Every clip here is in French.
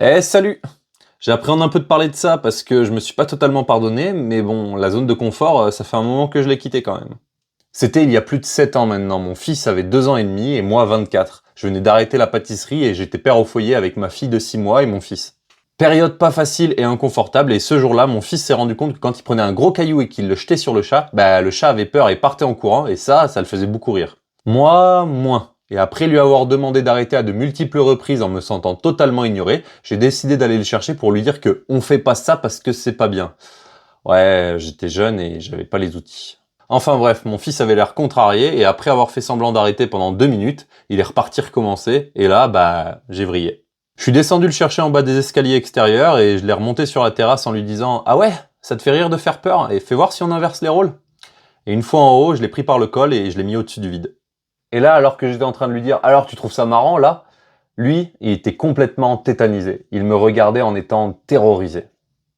Eh salut! J'appréhende un peu de parler de ça parce que je me suis pas totalement pardonné, mais bon, la zone de confort, ça fait un moment que je l'ai quitté quand même. C'était il y a plus de 7 ans maintenant, mon fils avait 2 ans et demi et moi 24. Je venais d'arrêter la pâtisserie et j'étais père au foyer avec ma fille de 6 mois et mon fils. Période pas facile et inconfortable et ce jour-là, mon fils s'est rendu compte que quand il prenait un gros caillou et qu'il le jetait sur le chat, bah le chat avait peur et partait en courant et ça le faisait beaucoup rire. Moi, moins. Et après lui avoir demandé d'arrêter à de multiples reprises en me sentant totalement ignoré, j'ai décidé d'aller le chercher pour lui dire que on fait pas ça parce que c'est pas bien. Ouais, j'étais jeune et j'avais pas les outils. Enfin bref, mon fils avait l'air contrarié et après avoir fait semblant d'arrêter pendant 2 minutes, il est reparti recommencer et là, bah, j'ai vrillé. Je suis descendu le chercher en bas des escaliers extérieurs et je l'ai remonté sur la terrasse en lui disant « Ah ouais, ça te fait rire de faire peur et fais voir si on inverse les rôles ?» Et une fois en haut, je l'ai pris par le col et je l'ai mis au-dessus du vide. Et là, alors que j'étais en train de lui dire «Alors, tu trouves ça marrant, là?» Lui, il était complètement tétanisé. Il me regardait en étant terrorisé.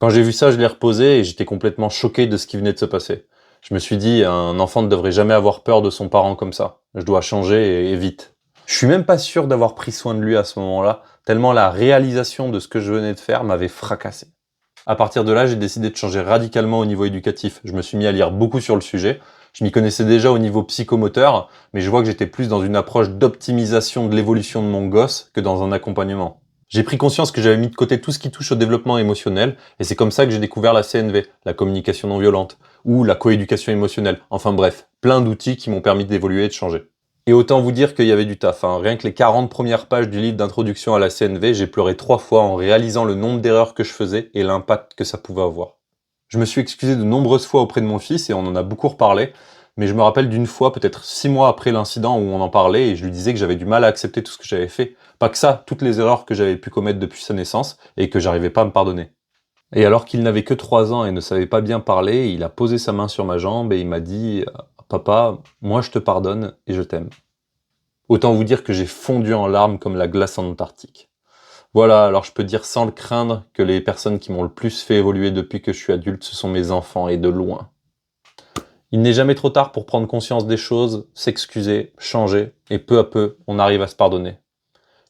Quand j'ai vu ça, je l'ai reposé et j'étais complètement choqué de ce qui venait de se passer. Je me suis dit, un enfant ne devrait jamais avoir peur de son parent comme ça. Je dois changer et vite. Je suis même pas sûr d'avoir pris soin de lui à ce moment-là, tellement la réalisation de ce que je venais de faire m'avait fracassé. À partir de là, j'ai décidé de changer radicalement au niveau éducatif. Je me suis mis à lire beaucoup sur le sujet. Je m'y connaissais déjà au niveau psychomoteur, mais je vois que j'étais plus dans une approche d'optimisation de l'évolution de mon gosse que dans un accompagnement. J'ai pris conscience que j'avais mis de côté tout ce qui touche au développement émotionnel, et c'est comme ça que j'ai découvert la CNV, la communication non violente, ou la coéducation émotionnelle. Enfin bref, plein d'outils qui m'ont permis d'évoluer et de changer. Et autant vous dire qu'il y avait du taf, hein. Rien que les 40 premières pages du livre d'introduction à la CNV, j'ai pleuré 3 fois en réalisant le nombre d'erreurs que je faisais et l'impact que ça pouvait avoir. Je me suis excusé de nombreuses fois auprès de mon fils et on en a beaucoup reparlé, mais je me rappelle d'une fois, peut-être 6 mois après l'incident où on en parlait, et je lui disais que j'avais du mal à accepter tout ce que j'avais fait. Pas que ça, toutes les erreurs que j'avais pu commettre depuis sa naissance et que j'arrivais pas à me pardonner. Et alors qu'il n'avait que 3 ans et ne savait pas bien parler, il a posé sa main sur ma jambe et il m'a dit Papa, moi je te pardonne et je t'aime. Autant vous dire que j'ai fondu en larmes comme la glace en Antarctique. Voilà, alors je peux dire sans le craindre que les personnes qui m'ont le plus fait évoluer depuis que je suis adulte, ce sont mes enfants et de loin. Il n'est jamais trop tard pour prendre conscience des choses, s'excuser, changer, et peu à peu, on arrive à se pardonner.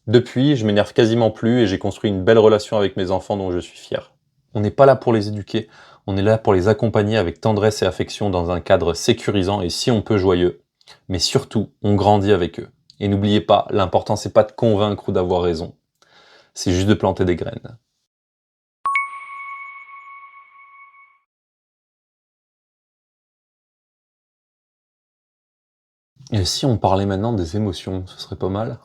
Depuis, je m'énerve quasiment plus et j'ai construit une belle relation avec mes enfants dont je suis fier. On n'est pas là pour les éduquer, on est là pour les accompagner avec tendresse et affection dans un cadre sécurisant et si on peut joyeux. Mais surtout, on grandit avec eux. Et n'oubliez pas, l'important c'est pas de convaincre ou d'avoir raison, c'est juste de planter des graines. Et si on parlait maintenant des émotions, ce serait pas mal?